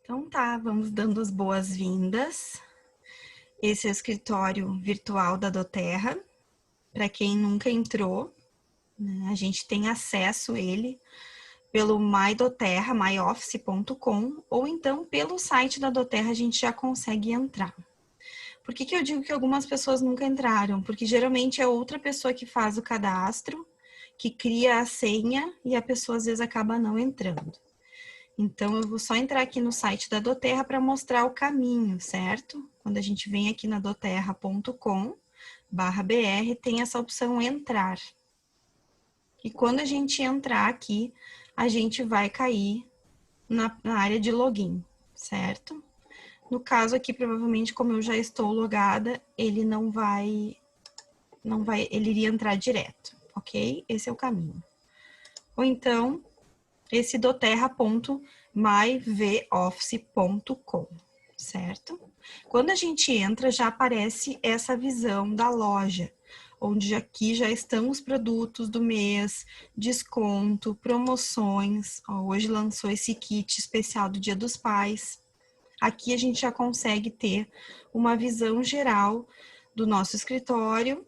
Então tá, vamos dando as boas-vindas. Esse é o escritório virtual da doTERRA. Para quem nunca entrou, né, a gente tem acesso a ele pelo mydoterra, myoffice.com, ou então pelo site da doTERRA a gente já consegue entrar. Por que eu digo que algumas pessoas nunca entraram? Porque geralmente é outra pessoa que faz o cadastro, que cria a senha e a pessoa às vezes acaba não entrando. Então, eu vou só entrar aqui no site da doTERRA para mostrar o caminho, certo? Quando a gente vem aqui na doterra.com/br, tem essa opção entrar. E quando a gente entrar aqui, a gente vai cair na área de login, certo? No caso aqui, provavelmente, como eu já estou logada, ele ele iria entrar direto, ok? Esse é o caminho. Ou então, esse doterra.myvoffice.com, certo? Quando a gente entra, já aparece essa visão da loja, onde aqui já estão os produtos do mês, desconto, promoções. Ó, hoje lançou esse kit especial do Dia dos Pais. Aqui a gente já consegue ter uma visão geral do nosso escritório,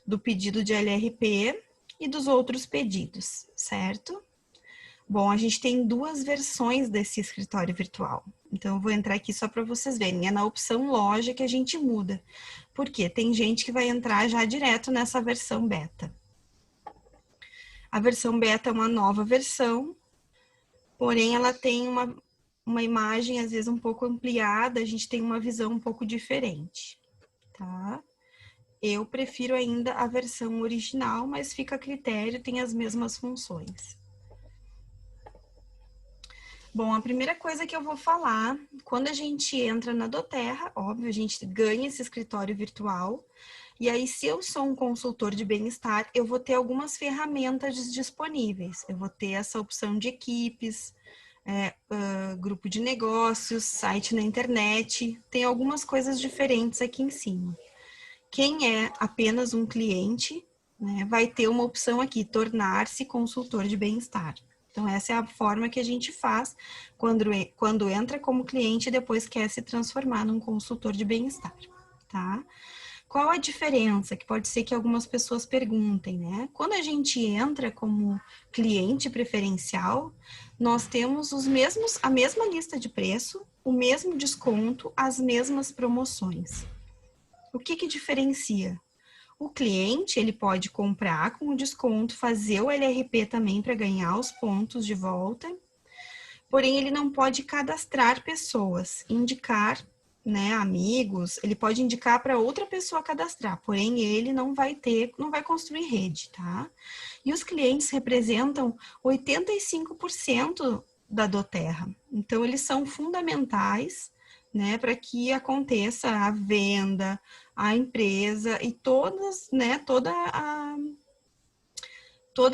do pedido de LRP e dos outros pedidos, certo? Bom, a gente tem duas versões desse escritório virtual. Então, eu vou entrar aqui só para vocês verem. É na opção loja que a gente muda. Por quê? Tem gente que vai entrar já direto nessa versão beta. A versão beta é uma nova versão, porém ela tem uma imagem às vezes um pouco ampliada, a gente tem uma visão um pouco diferente, tá? Eu prefiro ainda a versão original, mas fica a critério, tem as mesmas funções. Bom, a primeira coisa que eu vou falar, quando a gente entra na doTERRA, óbvio, a gente ganha esse escritório virtual, e aí se eu sou um consultor de bem-estar, eu vou ter algumas ferramentas disponíveis. Eu vou ter essa opção de equipes, grupo de negócios, site na internet, tem algumas coisas diferentes aqui em cima. Quem é apenas um cliente, né, vai ter uma opção aqui, tornar-se consultor de bem-estar. Então, essa é a forma que a gente faz quando entra como cliente e depois quer se transformar num consultor de bem-estar, tá? Qual a diferença? Que pode ser que algumas pessoas perguntem, né? Quando a gente entra como cliente preferencial, nós temos a mesma lista de preço, o mesmo desconto, as mesmas promoções. O que diferencia? O cliente, ele pode comprar com o desconto, fazer o LRP também para ganhar os pontos de volta, porém ele não pode cadastrar pessoas, indicar, né, amigos, ele pode indicar para outra pessoa cadastrar, porém ele não vai construir rede, tá? E os clientes representam 85% da doTERRA, então eles são fundamentais, né, para que aconteça a venda, a empresa e né, toda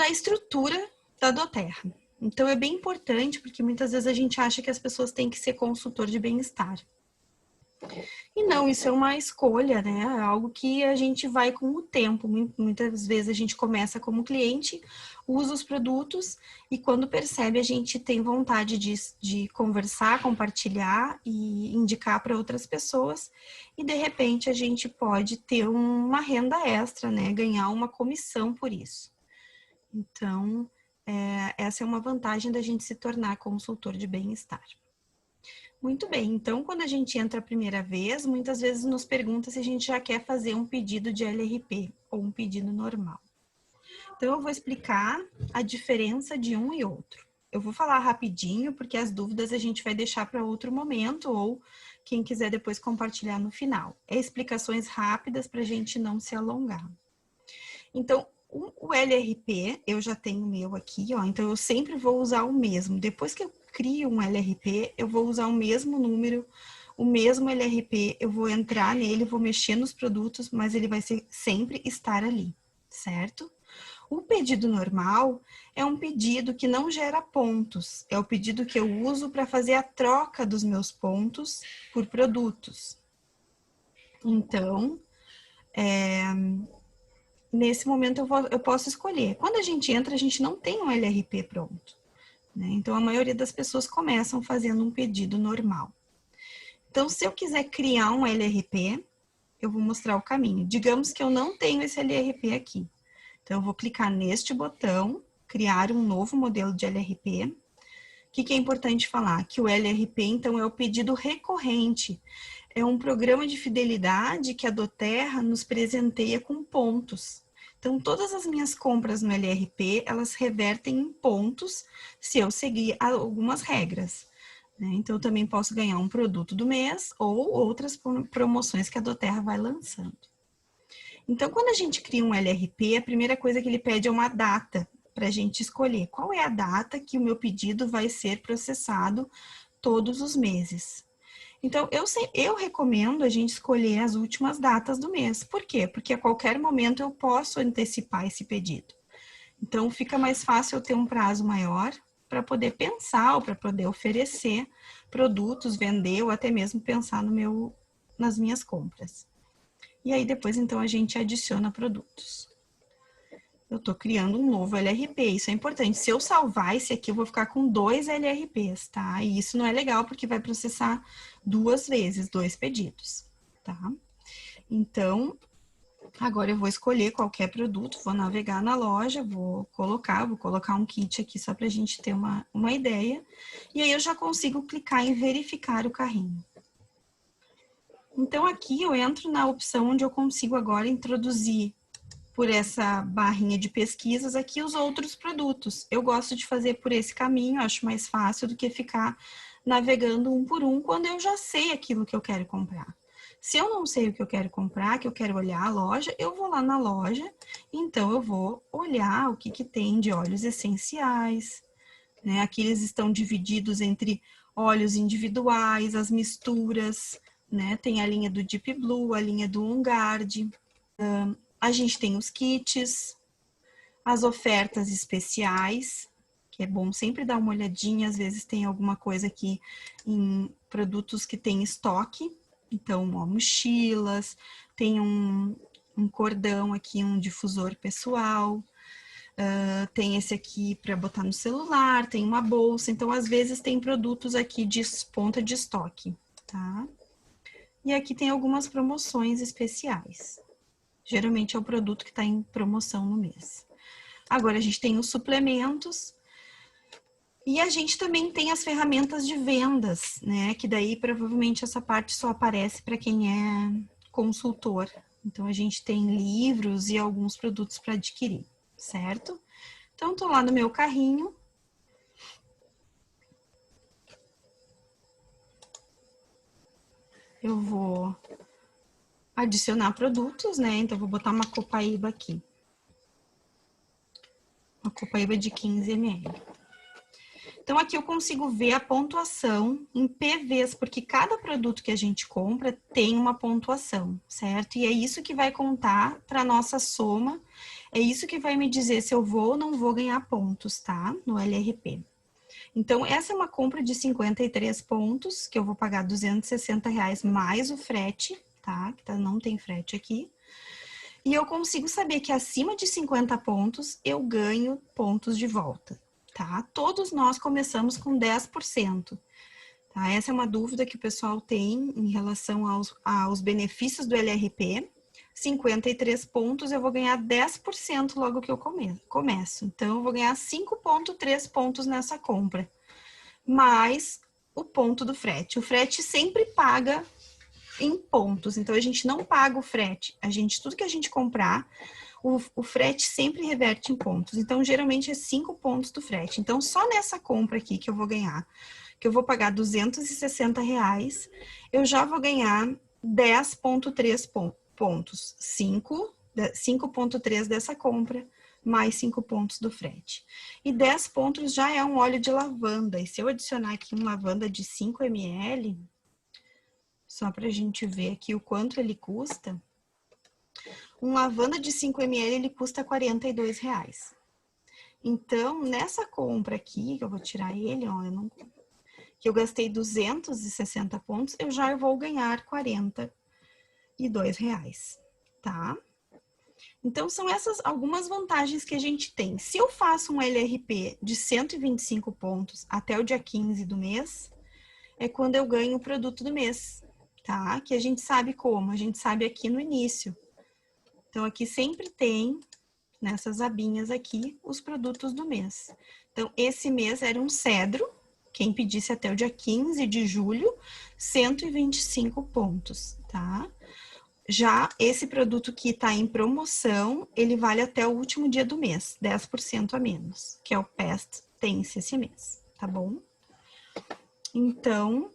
a estrutura da doTERRA. Então, é bem importante, porque muitas vezes a gente acha que as pessoas têm que ser consultor de bem-estar. E não, isso é uma escolha, né? É algo que a gente vai com o tempo. Muitas vezes a gente começa como cliente, usa os produtos e quando percebe a gente tem vontade de conversar, compartilhar e indicar para outras pessoas e de repente a gente pode ter uma renda extra, né? Ganhar uma comissão por isso. Então, essa é uma vantagem da gente se tornar consultor de bem-estar. Muito bem, então quando a gente entra a primeira vez, muitas vezes nos pergunta se a gente já quer fazer um pedido de LRP ou um pedido normal. Então eu vou explicar a diferença de um e outro. Eu vou falar rapidinho, porque as dúvidas a gente vai deixar para outro momento, ou quem quiser depois compartilhar no final. É explicações rápidas para a gente não se alongar. Então, o LRP, eu já tenho o meu aqui, ó, então eu sempre vou usar o mesmo. Depois que eu crio um LRP, eu vou usar o mesmo número, o mesmo LRP, eu vou entrar nele, vou mexer nos produtos, mas ele vai sempre estar ali, certo? O pedido normal é um pedido que não gera pontos, é o pedido que eu uso para fazer a troca dos meus pontos por produtos. Então, nesse momento eu posso escolher. Quando a gente entra, a gente não tem um LRP pronto. né? Então, a maioria das pessoas começam fazendo um pedido normal. Então, se eu quiser criar um LRP, eu vou mostrar o caminho. Digamos que eu não tenho esse LRP aqui. Então, eu vou clicar neste botão, criar um novo modelo de LRP. O que é importante falar? Que o LRP, então, é o pedido recorrente. É um programa de fidelidade que a doTERRA nos presenteia com pontos. Então, todas as minhas compras no LRP, elas revertem em pontos se eu seguir algumas regras, né? Então, eu também posso ganhar um produto do mês ou outras promoções que a doTERRA vai lançando. Então, quando a gente cria um LRP, a primeira coisa que ele pede é uma data para a gente escolher. Qual é a data que o meu pedido vai ser processado todos os meses? Então, eu recomendo a gente escolher as últimas datas do mês. Por quê? Porque a qualquer momento eu posso antecipar esse pedido. Então, fica mais fácil eu ter um prazo maior para poder pensar ou para poder oferecer produtos, vender ou até mesmo pensar nas minhas compras. E aí, depois, então, a gente adiciona produtos. Eu estou criando um novo LRP, isso é importante. Se eu salvar esse aqui, eu vou ficar com 2 LRPs, tá? E isso não é legal, porque vai processar 2 vezes, 2 pedidos, tá? Então, agora eu vou escolher qualquer produto, vou navegar na loja, vou colocar um kit aqui só para a gente ter uma ideia. E aí eu já consigo clicar em verificar o carrinho. Então, aqui eu entro na opção onde eu consigo agora introduzir por essa barrinha de pesquisas aqui os outros produtos. Eu gosto de fazer por esse caminho, acho mais fácil do que ficar navegando um por um quando eu já sei aquilo que eu quero comprar. Se eu não sei o que eu quero comprar, que eu quero olhar a loja, eu vou lá na loja, então eu vou olhar o que tem de óleos essenciais, né? Aqui eles estão divididos entre óleos individuais, as misturas, né? Tem a linha do Deep Blue, a linha do On Guard. A gente tem os kits, as ofertas especiais, que é bom sempre dar uma olhadinha, às vezes tem alguma coisa aqui em produtos que tem estoque. Então, ó, mochilas, tem um cordão aqui, um difusor pessoal, tem esse aqui para botar no celular, tem uma bolsa. Então, às vezes tem produtos aqui de ponta de estoque, tá? E aqui tem algumas promoções especiais. Geralmente é o produto que está em promoção no mês. Agora, a gente tem os suplementos e a gente também tem as ferramentas de vendas, né? Que daí, provavelmente, essa parte só aparece para quem é consultor. Então, a gente tem livros e alguns produtos para adquirir, certo? Então, tô lá no meu carrinho. Eu vou adicionar produtos, né? Então, vou botar uma copaíba aqui. Uma copaíba de 15 ml. Então, aqui eu consigo ver a pontuação em PVs, porque cada produto que a gente compra tem uma pontuação, certo? E é isso que vai contar para a nossa soma, é isso que vai me dizer se eu vou ou não vou ganhar pontos, tá? No LRP. Então, essa é uma compra de 53 pontos, que eu vou pagar R$260 mais o frete, tá? Que não tem frete aqui. E eu consigo saber que acima de 50 pontos, eu ganho pontos de volta, tá? Todos nós começamos com 10%, tá? Essa é uma dúvida que o pessoal tem em relação aos benefícios do LRP. 53 pontos, eu vou ganhar 10% logo que eu começo. Então, eu vou ganhar 5,3 pontos nessa compra, mais o ponto do frete. O frete sempre paga em pontos, então a gente não paga o frete. Tudo que a gente comprar, o frete sempre reverte em pontos. Então, geralmente é 5 pontos do frete. Então, só nessa compra aqui que eu vou ganhar, que eu vou pagar R$260, eu já vou ganhar 10,3 pontos. 5,3 dessa compra, mais 5 pontos do frete. E 10 pontos já é um óleo de lavanda. E se eu adicionar aqui um lavanda de 5 ml, só para a gente ver aqui o quanto ele custa, um lavanda de 5 ml ele custa R$42. Então, nessa compra aqui, que eu vou tirar ele, ó, que eu gastei 260 pontos, eu já vou ganhar R$42, tá? Então, são essas algumas vantagens que a gente tem. Se eu faço um LRP de 125 pontos até o dia 15 do mês, é quando eu ganho o produto do mês, tá? Que a gente sabe como, a gente sabe aqui no início. Então, aqui sempre tem, nessas abinhas aqui, os produtos do mês. Então, esse mês era um cedro, quem pedisse até o dia 15 de julho, 125 pontos, tá? Já esse produto que está em promoção, ele vale até o último dia do mês, 10% a menos, que é o Past Tense esse mês, tá bom? Então,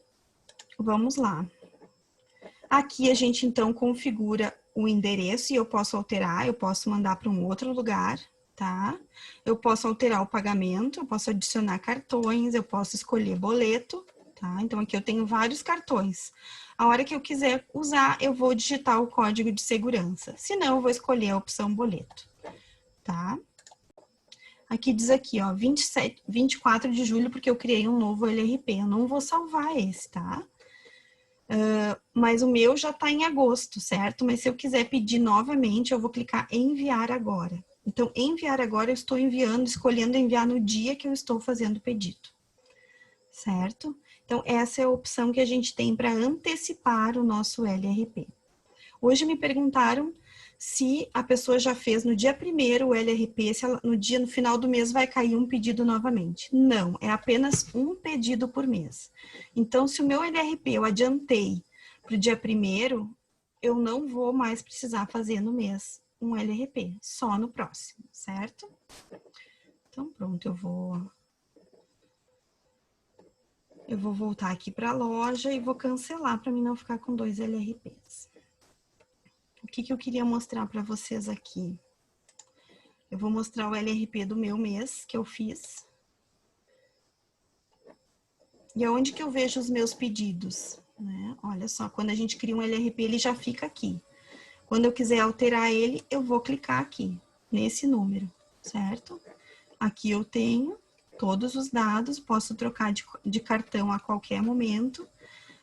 vamos lá. Aqui a gente, então, configura o endereço e eu posso alterar, eu posso mandar para um outro lugar, tá? Eu posso alterar o pagamento, eu posso adicionar cartões, eu posso escolher boleto, tá? Então, aqui eu tenho vários cartões. A hora que eu quiser usar, eu vou digitar o código de segurança. Se não, eu vou escolher a opção boleto, tá? Aqui diz aqui, ó, 24 de julho, porque eu criei um novo LRP. Eu não vou salvar esse, tá? Mas o meu já tá em agosto, certo? Mas se eu quiser pedir novamente, eu vou clicar em enviar agora. Então, enviar agora, eu estou enviando, escolhendo enviar no dia que eu estou fazendo o pedido, certo? Então, essa é a opção que a gente tem para antecipar o nosso LRP. Hoje me perguntaram se a pessoa já fez no dia 1º o LRP, se ela, no final do mês vai cair um pedido novamente. Não, é apenas um pedido por mês. Então, se o meu LRP eu adiantei para o dia 1º, eu não vou mais precisar fazer no mês um LRP, só no próximo, certo? Então, pronto, eu vou voltar aqui para a loja e vou cancelar para mim não ficar com 2 LRPs. O que eu queria mostrar para vocês aqui? Eu vou mostrar o LRP do meu mês que eu fiz. E aonde que eu vejo os meus pedidos, né? Olha só, quando a gente cria um LRP, ele já fica aqui. Quando eu quiser alterar ele, eu vou clicar aqui, nesse número, certo? Aqui eu tenho todos os dados, posso trocar de cartão a qualquer momento.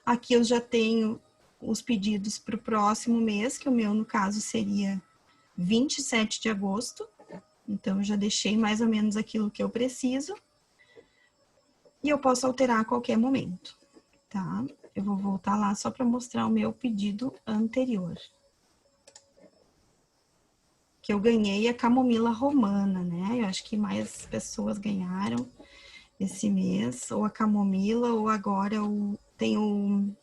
Aqui eu já tenho os pedidos para o próximo mês, que o meu, no caso, seria 27 de agosto. Então, eu já deixei mais ou menos aquilo que eu preciso. E eu posso alterar a qualquer momento, tá? Eu vou voltar lá só para mostrar o meu pedido anterior. Que eu ganhei a camomila romana, né? Eu acho que mais pessoas ganharam esse mês, ou a camomila, ou agora tem o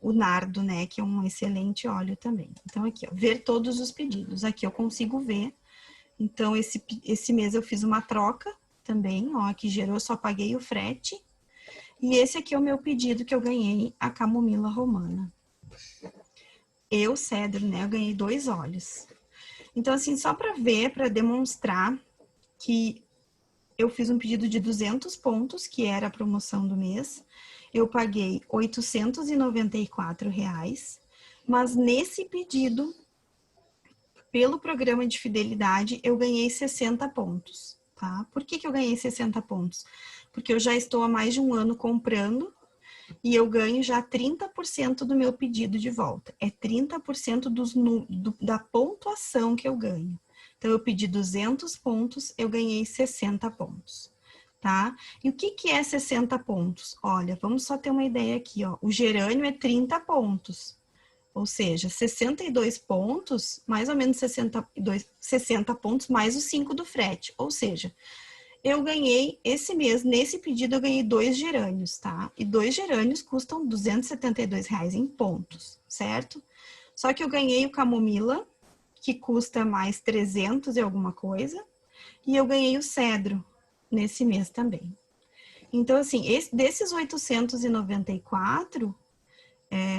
nardo, né? Que é um excelente óleo também. Então, aqui, ó, ver todos os pedidos. Aqui eu consigo ver. Então, esse mês eu fiz uma troca também, ó, que gerou, só paguei o frete. E esse aqui é o meu pedido que eu ganhei, a camomila romana. Cedro, né? Eu ganhei 2 óleos. Então, assim, só para ver, para demonstrar que eu fiz um pedido de 200 pontos, que era a promoção do mês. Eu paguei R$ 894, mas nesse pedido, pelo programa de fidelidade, eu ganhei 60 pontos, tá? Por que eu ganhei 60 pontos? Porque eu já estou há mais de um ano comprando e eu ganho já 30% do meu pedido de volta. É 30% da pontuação que eu ganho. Então, eu pedi 200 pontos, eu ganhei 60 pontos, tá? E o que é 60 pontos? Olha, vamos só ter uma ideia aqui, ó. O gerânio é 30 pontos. Ou seja, 62 pontos, mais ou menos 60 pontos, mais os 5 do frete. Ou seja, eu ganhei, esse mês, nesse pedido, eu ganhei 2 gerânios, tá? E 2 gerânios custam R$ 272 em pontos, certo? Só que eu ganhei o camomila, que custa mais 300 e alguma coisa, e eu ganhei o cedro nesse mês também. Então, assim, desses 894,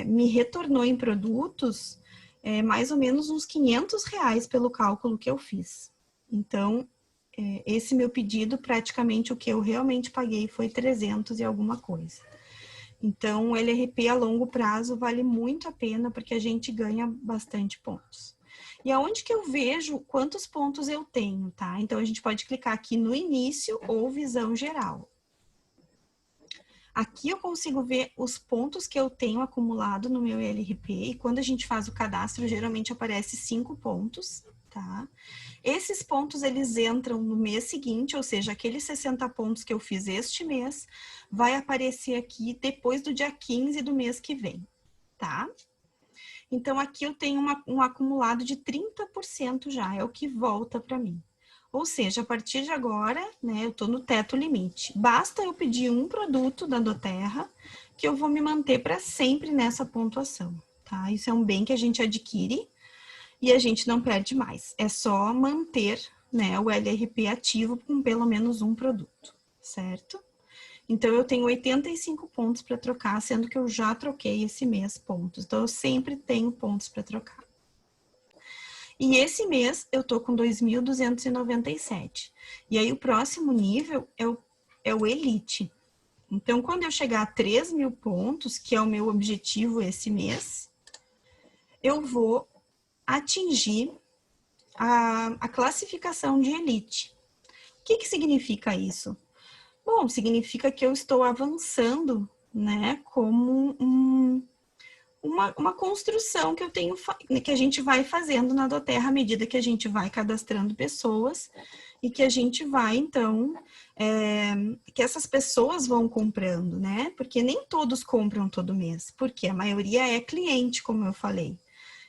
me retornou em produtos mais ou menos uns R$ 500 pelo cálculo que eu fiz. Então, esse meu pedido, praticamente o que eu realmente paguei foi 300 e alguma coisa. Então, o LRP a longo prazo vale muito a pena, porque a gente ganha bastante pontos. E aonde que eu vejo quantos pontos eu tenho, tá? Então, a gente pode clicar aqui no início ou visão geral. Aqui eu consigo ver os pontos que eu tenho acumulado no meu LRP, e quando a gente faz o cadastro, geralmente aparece 5 pontos, tá? Esses pontos, eles entram no mês seguinte, ou seja, aqueles 60 pontos que eu fiz este mês, vai aparecer aqui depois do dia 15 do mês que vem, tá? Então, aqui eu tenho um acumulado de 30% já, é o que volta para mim. Ou seja, a partir de agora, né, eu estou no teto limite. Basta eu pedir um produto da doTERRA que eu vou me manter para sempre nessa pontuação, tá? Isso é um bem que a gente adquire e a gente não perde mais. É só manter, né, o LRP ativo com pelo menos um produto, certo? Então, eu tenho 85 pontos para trocar, sendo que eu já troquei esse mês pontos. Então, eu sempre tenho pontos para trocar. E esse mês, eu tô com 2.297. E aí, o próximo nível é o Elite. Então, quando eu chegar a 3.000 pontos, que é o meu objetivo esse mês, eu vou atingir a classificação de Elite. O que significa isso? Bom, significa que eu estou avançando, né, como uma construção que eu tenho, que a gente vai fazendo na doTERRA à medida que a gente vai cadastrando pessoas e que a gente vai, então, que essas pessoas vão comprando, né? Porque nem todos compram todo mês, porque a maioria é cliente, como eu falei.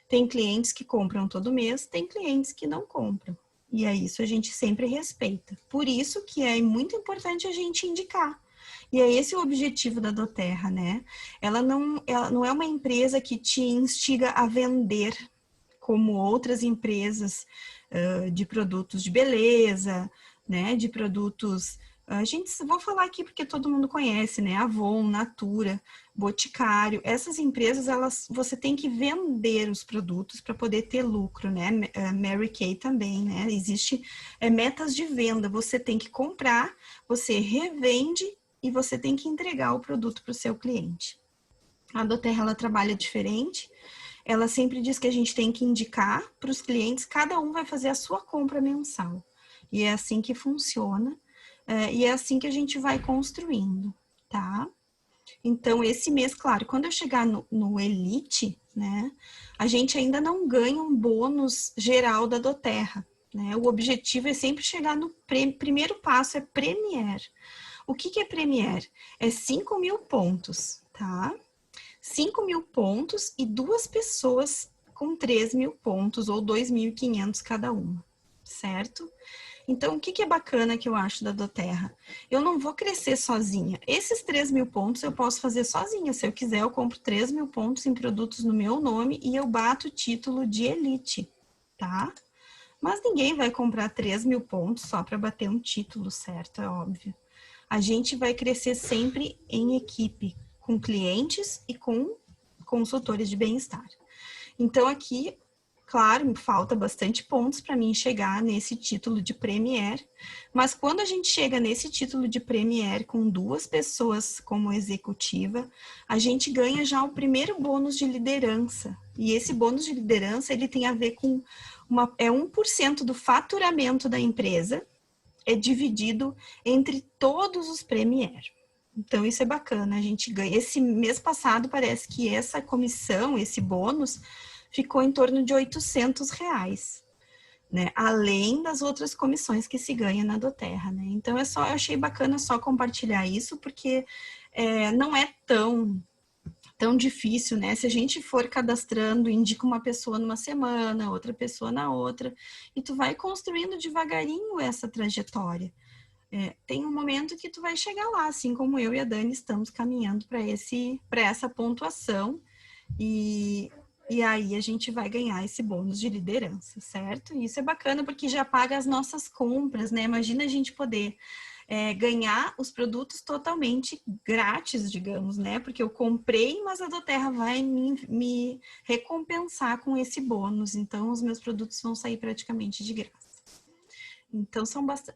Tem clientes que compram todo mês, tem clientes que não compram. E é isso a gente sempre respeita. Por isso que é muito importante a gente indicar. E é esse o objetivo da doTERRA, né? Ela não é uma empresa que te instiga a vender como outras empresas de produtos de beleza, né? De produtos... vou falar aqui porque todo mundo conhece, né? Avon, Natura, Boticário. Essas empresas, você tem que vender os produtos para poder ter lucro, né? Mary Kay também, né? Existe metas de venda. Você tem que comprar, você revende e você tem que entregar o produto para o seu cliente. A doTERRA, ela trabalha diferente. Ela sempre diz que a gente tem que indicar para os clientes, cada um vai fazer a sua compra mensal. E é assim que funciona. E é assim que a gente vai construindo, tá? Então, esse mês, claro, quando eu chegar no Elite, né, a gente ainda não ganha um bônus geral da doTERRA, né? O objetivo é sempre chegar no primeiro passo, é Premier. O que é Premier? É 5.000 pontos, tá? 5.000 pontos e 2 pessoas com 3.000 pontos ou 2.500 cada uma, certo? Então, o que é bacana que eu acho da doTERRA? Eu não vou crescer sozinha. Esses 3.000 pontos eu posso fazer sozinha. Se eu quiser, eu compro 3.000 pontos em produtos no meu nome e eu bato o título de Elite, tá? Mas ninguém vai comprar 3.000 pontos só para bater um título, certo? É óbvio. A gente vai crescer sempre em equipe, com clientes e com consultores de bem-estar. Então, aqui, claro, falta bastante pontos para mim chegar nesse título de Premier, mas quando a gente chega nesse título de Premier com 2 pessoas como executiva, a gente ganha já o primeiro bônus de liderança. E esse bônus de liderança, ele tem a ver com 1% do faturamento da empresa, é dividido entre todos os Premier. Então, isso é bacana, a gente ganha. Esse mês passado, parece que essa comissão, esse bônus, ficou em torno de R$800, né? Além das outras comissões que se ganha na doTERRA, né? Então, eu achei bacana só compartilhar isso, porque não é tão difícil, né? Se a gente for cadastrando, indica uma pessoa numa semana, outra pessoa na outra, e tu vai construindo devagarinho essa trajetória. Tem um momento que tu vai chegar lá, assim como eu e a Dani estamos caminhando para essa pontuação, e aí a gente vai ganhar esse bônus de liderança, certo? E isso é bacana porque já paga as nossas compras, né? Imagina a gente poder ganhar os produtos totalmente grátis, digamos, né? Porque eu comprei, mas a doTERRA vai me recompensar com esse bônus. Então, os meus produtos vão sair praticamente de graça. Então,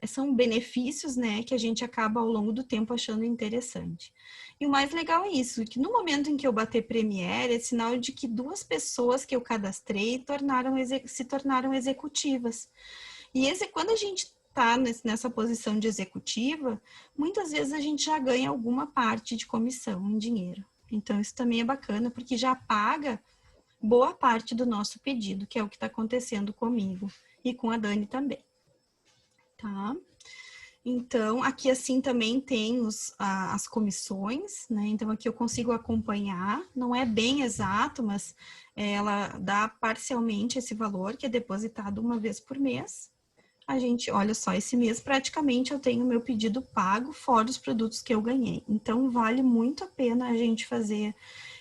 são benefícios, né, que a gente acaba ao longo do tempo achando interessante. E o mais legal é isso, que no momento em que eu bater Premier, é sinal de que 2 pessoas que eu cadastrei se tornaram executivas. E quando a gente tá nessa posição de executiva, muitas vezes a gente já ganha alguma parte de comissão em dinheiro. Então, isso também é bacana, porque já paga boa parte do nosso pedido, que é o que está acontecendo comigo e com a Dani também, tá? Então, aqui assim também tem as comissões, né? Então, aqui eu consigo acompanhar, não é bem exato, mas ela dá parcialmente esse valor, que é depositado uma vez por mês. A gente, olha só, esse mês praticamente eu tenho meu pedido pago, fora os produtos que eu ganhei. Então, vale muito a pena a gente fazer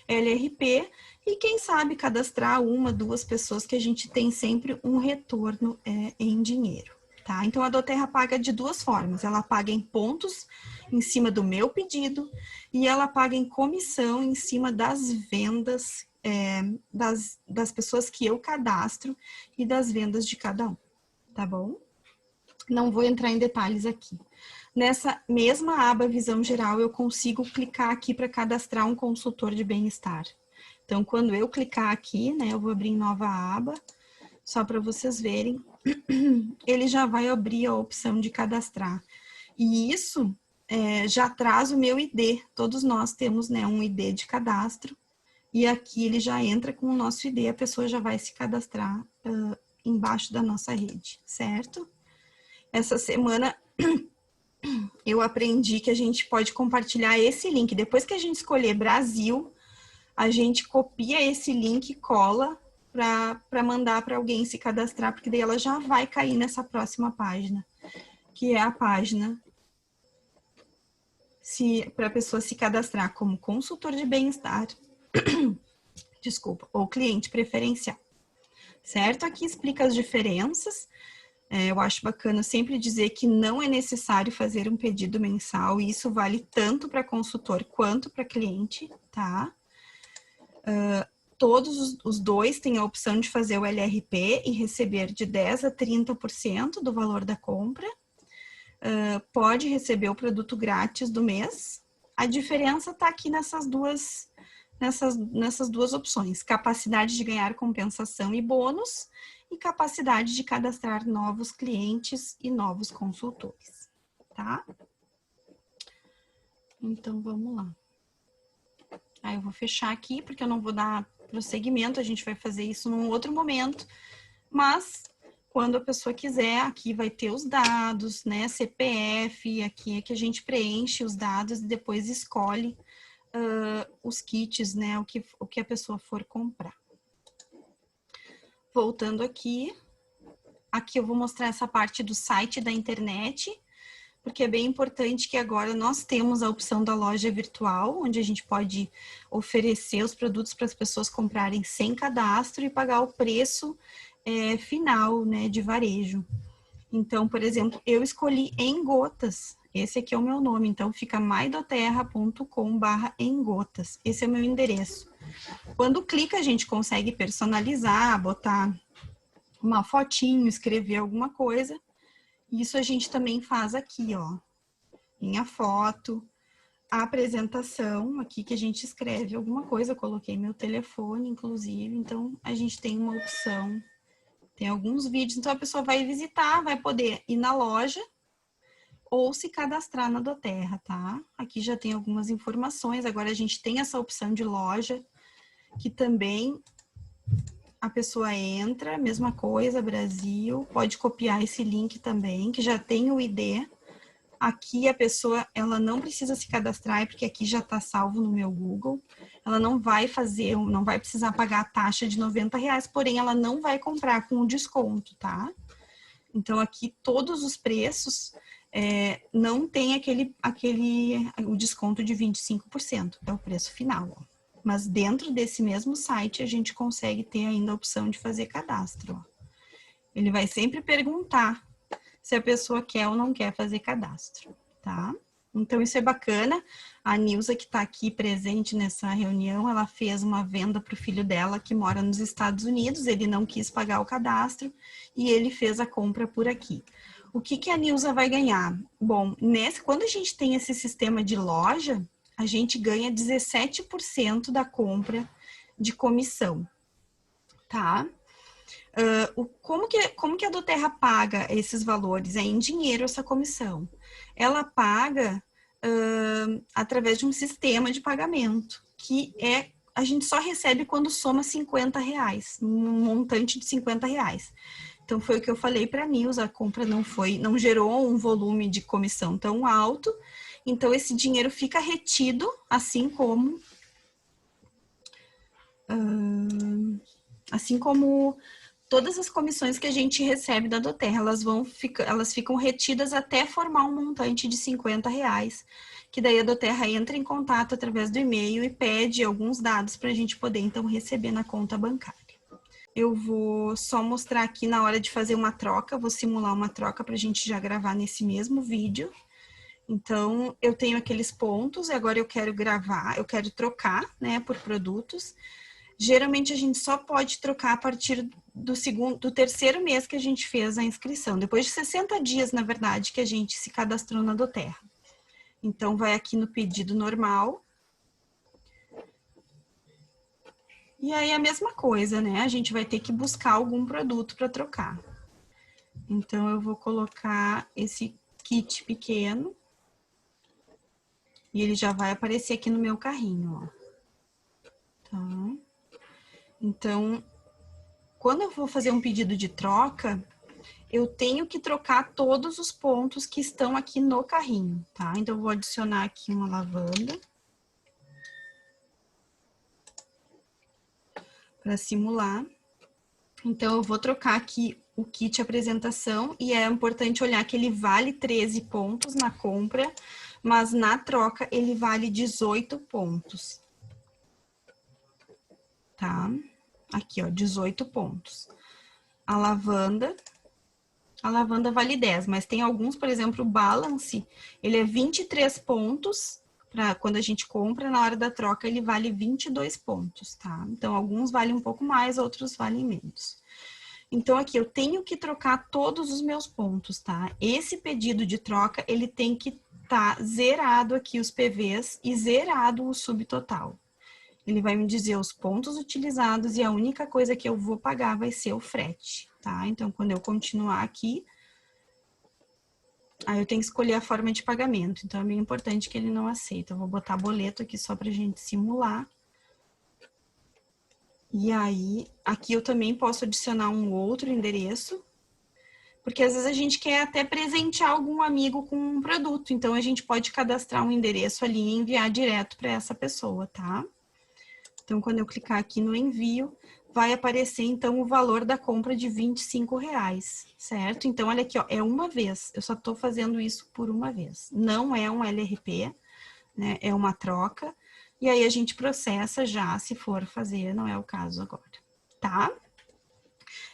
LRP e, quem sabe, cadastrar uma, duas pessoas que a gente tem sempre um retorno em dinheiro. Tá? Então, a doTERRA paga de duas formas. Ela paga em pontos em cima do meu pedido e ela paga em comissão em cima das vendas das pessoas que eu cadastro e das vendas de cada um. Tá bom? Não vou entrar em detalhes aqui. Nessa mesma aba Visão Geral, eu consigo clicar aqui para cadastrar um consultor de bem-estar. Então, quando eu clicar aqui, né, eu vou abrir em nova aba, só para vocês verem, ele já vai abrir a opção de cadastrar. E isso já traz o meu ID. Todos nós temos, né, um ID de cadastro. E aqui ele já entra com o nosso ID, a pessoa já vai se cadastrar embaixo da nossa rede, certo? Essa semana eu aprendi que a gente pode compartilhar esse link. Depois que a gente escolher Brasil, a gente copia esse link e cola para mandar para alguém se cadastrar, porque daí ela já vai cair nessa próxima página, que é a página para a pessoa se cadastrar como consultor de bem-estar, desculpa, ou cliente preferencial, certo? Aqui explica as diferenças. Eu acho bacana sempre dizer que não é necessário fazer um pedido mensal, e isso vale tanto para consultor quanto para cliente, tá? Todos os dois têm a opção de fazer o LRP e receber de 10% a 30% do valor da compra. Pode receber o produto grátis do mês. A diferença está aqui nessas duas opções: capacidade de ganhar compensação e bônus e capacidade de cadastrar novos clientes e novos consultores, tá? Então, vamos lá. Aí eu vou fechar aqui, porque eu não vou dar prosseguimento, a gente vai fazer isso num outro momento, mas quando a pessoa quiser, aqui vai ter os dados, né, CPF, aqui é que a gente preenche os dados e depois escolhe os kits, né, o que a pessoa for comprar. Voltando aqui eu vou mostrar essa parte do site da internet, porque é bem importante que agora nós temos a opção da loja virtual, onde a gente pode oferecer os produtos para as pessoas comprarem sem cadastro e pagar o preço final, né, de varejo. Então, por exemplo, eu escolhi Em Gotas, esse aqui é o meu nome, então fica maidoterra.com/emgotas, esse é o meu endereço. Quando clica, a gente consegue personalizar, botar uma fotinho, escrever alguma coisa. Isso a gente também faz aqui, ó, minha foto, a apresentação, aqui que a gente escreve alguma coisa, eu coloquei meu telefone, inclusive, então a gente tem uma opção, tem alguns vídeos, então a pessoa vai visitar, vai poder ir na loja ou se cadastrar na doTERRA, tá? Aqui já tem algumas informações, agora a gente tem essa opção de loja, que também a pessoa entra, mesma coisa, Brasil, pode copiar esse link também, que já tem o ID. Aqui a pessoa, ela não precisa se cadastrar, porque aqui já está salvo no meu Google. Ela não vai precisar pagar a taxa de R$90, porém ela não vai comprar com o desconto, tá? Então aqui todos os preços não tem o desconto de 25%, é o preço final, ó. Mas dentro desse mesmo site, a gente consegue ter ainda a opção de fazer cadastro. Ó. Ele vai sempre perguntar se a pessoa quer ou não quer fazer cadastro, tá? Então, isso é bacana. A Nilza, que está aqui presente nessa reunião, ela fez uma venda para o filho dela, que mora nos Estados Unidos. Ele não quis pagar o cadastro e ele fez a compra por aqui. O que a Nilza vai ganhar? Bom, quando a gente tem esse sistema de loja, a gente ganha 17% da compra de comissão, tá? Como que a doTERRA paga esses valores? É em dinheiro essa comissão. Ela paga através de um sistema de pagamento, que a gente só recebe quando soma R$50, um montante de R$50. Então, foi o que eu falei para a Nilza, a compra não gerou um volume de comissão tão alto, então esse dinheiro fica retido, assim como todas as comissões que a gente recebe da doTERRA, elas ficam retidas até formar um montante de R$50, que daí a doTERRA entra em contato através do e-mail e pede alguns dados para a gente poder, então, receber na conta bancária. Eu vou só mostrar aqui na hora de fazer uma troca, vou simular uma troca para a gente já gravar nesse mesmo vídeo. Então, eu tenho aqueles pontos e agora eu quero trocar, né, por produtos. Geralmente a gente só pode trocar a partir do terceiro mês que a gente fez a inscrição, depois de 60 dias, na verdade, que a gente se cadastrou na doTERRA. Então, vai aqui no pedido normal. E aí a mesma coisa, né? A gente vai ter que buscar algum produto para trocar. Então, eu vou colocar esse kit pequeno. E ele já vai aparecer aqui no meu carrinho, ó. Tá? Então, quando eu vou fazer um pedido de troca, eu tenho que trocar todos os pontos que estão aqui no carrinho, tá? Então, eu vou adicionar aqui uma lavanda para simular. Então, eu vou trocar aqui o kit apresentação e é importante olhar que ele vale 13 pontos na compra, mas na troca ele vale 18 pontos. Tá? Aqui, ó, 18 pontos. A lavanda vale 10, mas tem alguns, por exemplo, o Balance, ele é 23 pontos, quando a gente compra, na hora da troca ele vale 22 pontos, tá? Então, alguns valem um pouco mais, outros valem menos. Então, aqui, eu tenho que trocar todos os meus pontos, tá? Esse pedido de troca, ele tem que estar zerado aqui os PVs e zerado o subtotal. Ele vai me dizer os pontos utilizados e a única coisa que eu vou pagar vai ser o frete, tá? Então, quando eu continuar aqui, aí eu tenho que escolher a forma de pagamento. Então, é bem importante que ele não aceita. Eu vou botar boleto aqui só pra gente simular. E aí, aqui eu também posso adicionar um outro endereço, porque às vezes a gente quer até presentear algum amigo com um produto. Então, a gente pode cadastrar um endereço ali e enviar direto para essa pessoa, tá? Então, quando eu clicar aqui no envio, vai aparecer, então, o valor da compra de R$25, certo? Então, olha aqui, ó, é uma vez. Eu só tô fazendo isso por uma vez. Não é um LRP, né? É uma troca. E aí, a gente processa já, se for fazer, não é o caso agora, tá?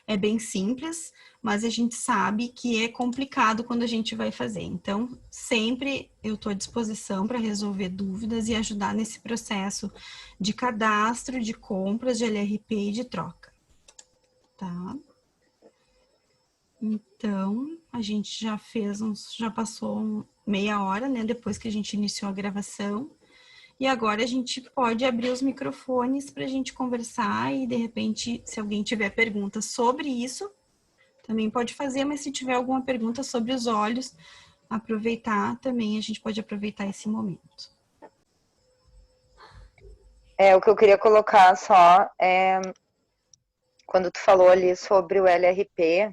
É bem simples, mas a gente sabe que é complicado quando a gente vai fazer. Então, sempre eu estou à disposição para resolver dúvidas e ajudar nesse processo de cadastro, de compras, de LRP e de troca, tá? Então, a gente já passou meia hora, né, depois que a gente iniciou a gravação. E agora a gente pode abrir os microfones para a gente conversar e, de repente, se alguém tiver perguntas sobre isso, também pode fazer, mas se tiver alguma pergunta sobre os olhos, aproveitar também, a gente pode aproveitar esse momento. O que eu queria colocar só é, quando tu falou ali sobre o LRP,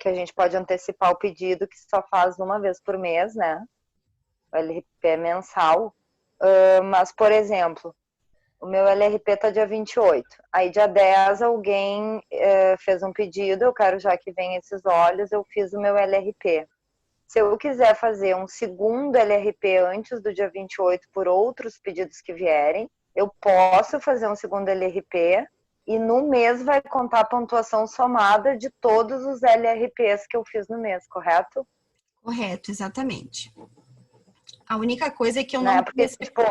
que a gente pode antecipar o pedido, que só faz uma vez por mês, né? O LRP é mensal. Mas, por exemplo, o meu LRP tá dia 28. Aí, dia 10, alguém fez um pedido, eu quero já que venha esses olhos, eu fiz o meu LRP. Se eu quiser fazer um segundo LRP antes do dia 28 por outros pedidos que vierem, eu posso fazer um segundo LRP e no mês vai contar a pontuação somada de todos os LRPs que eu fiz no mês, correto? Correto, exatamente. A única coisa é que eu Né? não... Porque, tipo,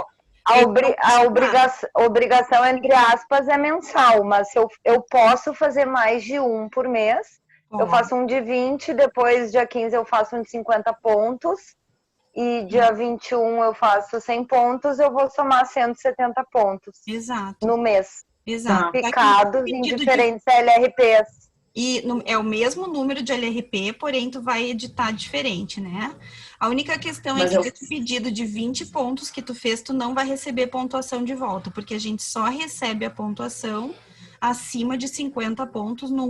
a obrigação, entre aspas, é mensal, mas se eu posso fazer mais de um por mês, eu faço um de 20, depois dia 15 eu faço um de 50 pontos, e dia 21 eu faço 100 pontos, eu vou somar 170 pontos. Exato. No mês. Exato. Tá aqui um Picados em pedido de diferentes LRPs. e é o mesmo número de LRP, porém tu vai editar diferente, né? A única questão é Mas que eu- esse pedido de 20 pontos que tu fez, tu não vai receber pontuação de volta, porque a gente só recebe a pontuação acima de 50 pontos no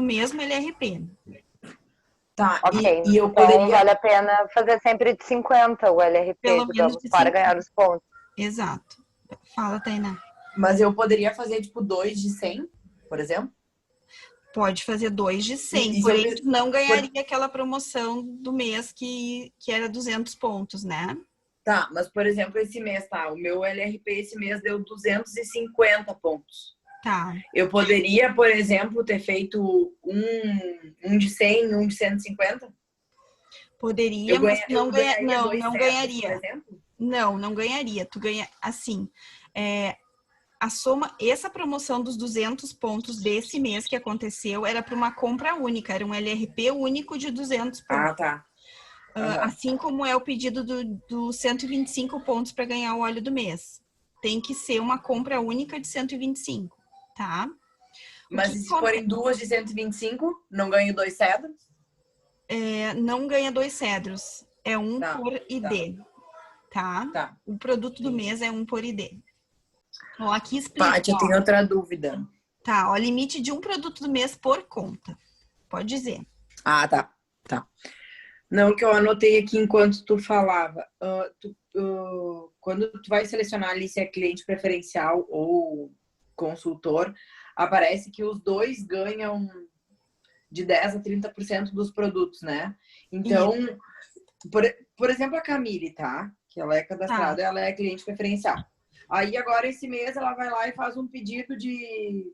mesmo LRP. Tá, Ok, e eu então poderia. vale a pena fazer sempre de 50 o LRP, Pelo menos digamos, de para 50. ganhar os pontos. Exato. Fala, Tainá. Mas eu poderia fazer, tipo, 2 de 100, por exemplo? Pode fazer 2 de 100, E se eu porém fiz- tu não ganharia aquela promoção do mês que era 200 pontos, né? Tá, mas, por exemplo, esse mês, tá? O meu LRP esse mês deu 250 pontos. Tá. Eu poderia, por exemplo, ter feito um de 100, um de 150? Poderia, mas Eu ganharia dois não cedros, por ganharia. exemplo? Não ganharia. Tu ganha, assim, a soma, essa promoção dos 200 pontos desse mês que aconteceu era para uma compra única, era um LRP único de 200 pontos. Ah, tá. Aham. Assim como é o pedido do 125 pontos para ganhar o óleo do mês. Tem que ser uma compra única de 125, tá? Mas e se forem duas de 125, não ganho 2 cedros? Não ganha 2 cedros, é um Tá, por ID, tá? Tá. O produto do mês é um por ID. Ó, aqui explica. Paty, eu tenho outra dúvida. Tá, ó, limite de um produto do mês por conta. Pode dizer. Ah, tá. Não, que eu anotei aqui enquanto tu falava. Quando tu vai selecionar ali se é cliente preferencial ou consultor, aparece que os dois ganham de 10 a 30% dos produtos, né? Então, por exemplo, a Camille, tá? Que ela é cadastrada, ela é cliente preferencial. Aí agora esse mês ela vai lá e faz um pedido de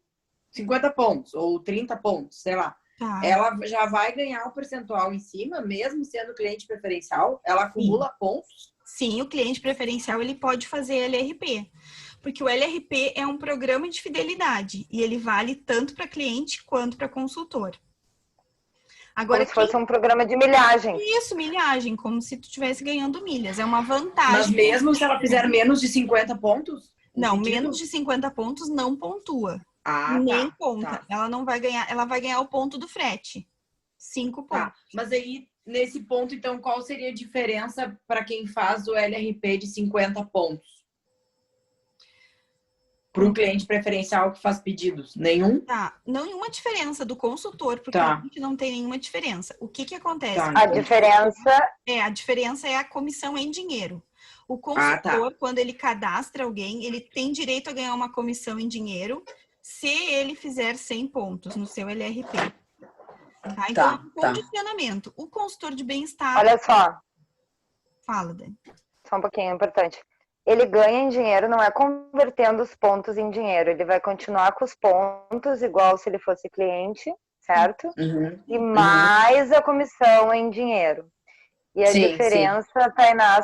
50 pontos ou 30 pontos, sei lá. Tá. Ela já vai ganhar o percentual em cima, mesmo sendo cliente preferencial? Ela acumula pontos? Sim, o cliente preferencial ele pode fazer LRP, porque o LRP é um programa de fidelidade e ele vale tanto para cliente quanto para consultor. Agora, Como se fosse um programa de milhagem. Isso, milhagem, como se tu estivesse ganhando milhas. É uma vantagem. Mas mesmo se ela fizer menos de 50 pontos? Não, menos de 50 pontos não pontua. Nem conta. Tá. Ela não vai ganhar, ela vai ganhar o ponto do frete. 5 pontos. Tá. Mas aí, nesse ponto, então, qual seria a diferença para quem faz o LRP de 50 pontos? Para um cliente preferencial que faz pedidos? Nenhum? Tá. Nenhuma diferença do consultor, porque Tá. a gente não tem nenhuma diferença. O que acontece? Tá, A diferença é a comissão em dinheiro. O consultor, quando ele cadastra alguém, ele tem direito a ganhar uma comissão em dinheiro se ele fizer 100 pontos no seu LRP. Tá? Então, é um condicionamento. O consultor de bem-estar... Olha só. Fala, Dani. Só um pouquinho, é importante. Ele ganha em dinheiro, não é convertendo os pontos em dinheiro. Ele vai continuar com os pontos, igual se ele fosse cliente, certo? E mais a comissão em dinheiro. E a diferença, Tainá,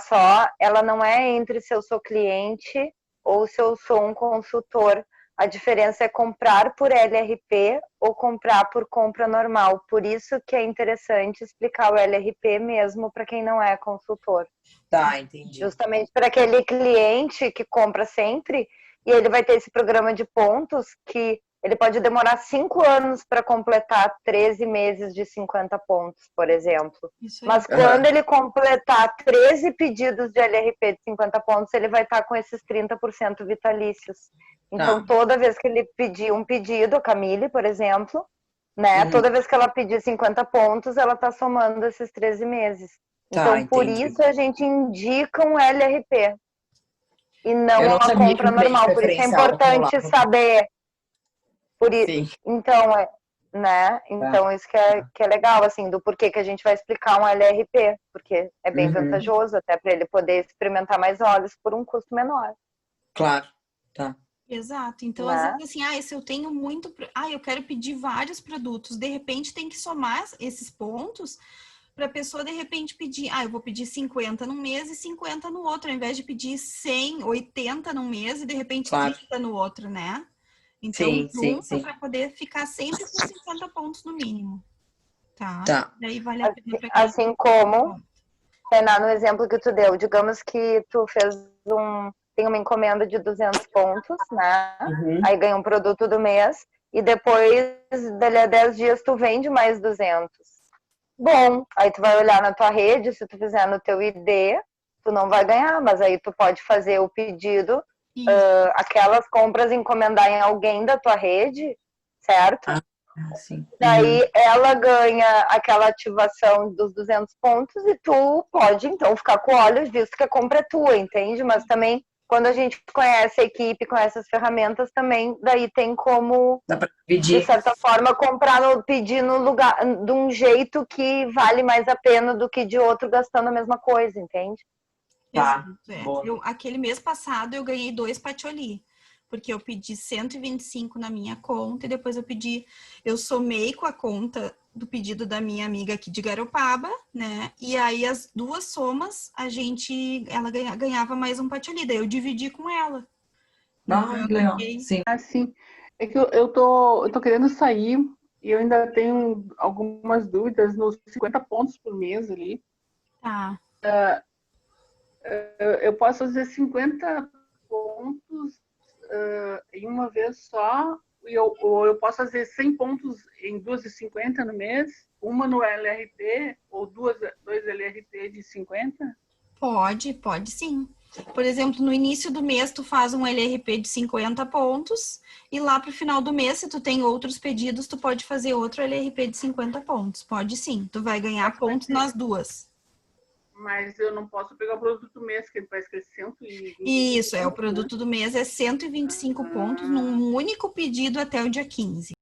ela não é entre se eu sou cliente ou se eu sou um consultor. A diferença é comprar por LRP ou comprar por compra normal. Por isso que é interessante explicar o LRP mesmo para quem não é consultor. Tá, entendi. Justamente para aquele cliente que compra sempre, e ele vai ter esse programa de pontos que ele pode demorar 5 anos para completar 13 meses de 50 pontos, por exemplo. Mas quando ele completar 13 pedidos de LRP de 50 pontos, ele vai estar com esses 30% vitalícios. Então, toda vez que ele pedir um pedido, a Camille, por exemplo, né? Toda vez que ela pedir 50 pontos, ela está somando esses 13 meses. Então, por isso a gente indica um LRP e não uma compra normal. Por isso é importante saber. Por isso, então, né? Então, isso que é legal, assim, do porquê que a gente vai explicar um LRP, porque é bem vantajoso até para ele poder experimentar mais óleos por um custo menor. Claro, tá. Exato. Então, às vezes, assim, se eu tenho muito... eu quero pedir vários produtos. De repente, tem que somar esses pontos para a pessoa, de repente, pedir... eu vou pedir 50 num mês e 50 no outro, ao invés de pedir 100, 80 num mês e, de repente, 30 no outro, né? Então, junto para poder ficar sempre com 50 pontos no mínimo. Tá? Daí vale a pena para quem... Assim como, Renan, no exemplo que tu deu, digamos que tu fez tem uma encomenda de 200 pontos, né? Uhum. Aí ganha um produto do mês e depois, dali a 10 dias, tu vende mais 200. Bom, aí tu vai olhar na tua rede, se tu fizer no teu ID, tu não vai ganhar, mas aí tu pode fazer o pedido, aquelas compras encomendar em alguém da tua rede, certo? Sim. Daí ela ganha aquela ativação dos 200 pontos e tu pode, então, ficar com olhos, visto que a compra é tua, entende? Mas também, quando a gente conhece a equipe, conhece as ferramentas, também daí tem como, Dá pra de pedir. certa forma, comprar, pedir no lugar, de um jeito que vale mais a pena do que de outro gastando a mesma coisa, entende? Tá. Exato, aquele mês passado eu ganhei 2 patioli, porque eu pedi 125 na minha conta e depois eu somei com a conta do pedido da minha amiga aqui de Garopaba, né? E aí as duas somas, ela ganhava mais um patioli, daí eu dividi com ela. Então, Que legal. Sim. Sim. É que eu tô querendo sair e eu ainda tenho algumas dúvidas nos 50 pontos por mês ali. Tá. Eu posso fazer 50 pontos em uma vez só, ou eu posso fazer 100 pontos em 2,50 no mês, uma no LRP, ou dois LRP de 50? Pode sim. Por exemplo, no início do mês tu faz um LRP de 50 pontos e lá pro final do mês, se tu tem outros pedidos, tu pode fazer outro LRP de 50 pontos. Pode sim, tu vai ganhar pontos nas duas. Mas eu não posso pegar o produto do mês, que parece que é 125. Isso, o produto do mês é 125 pontos num único pedido até o dia 15.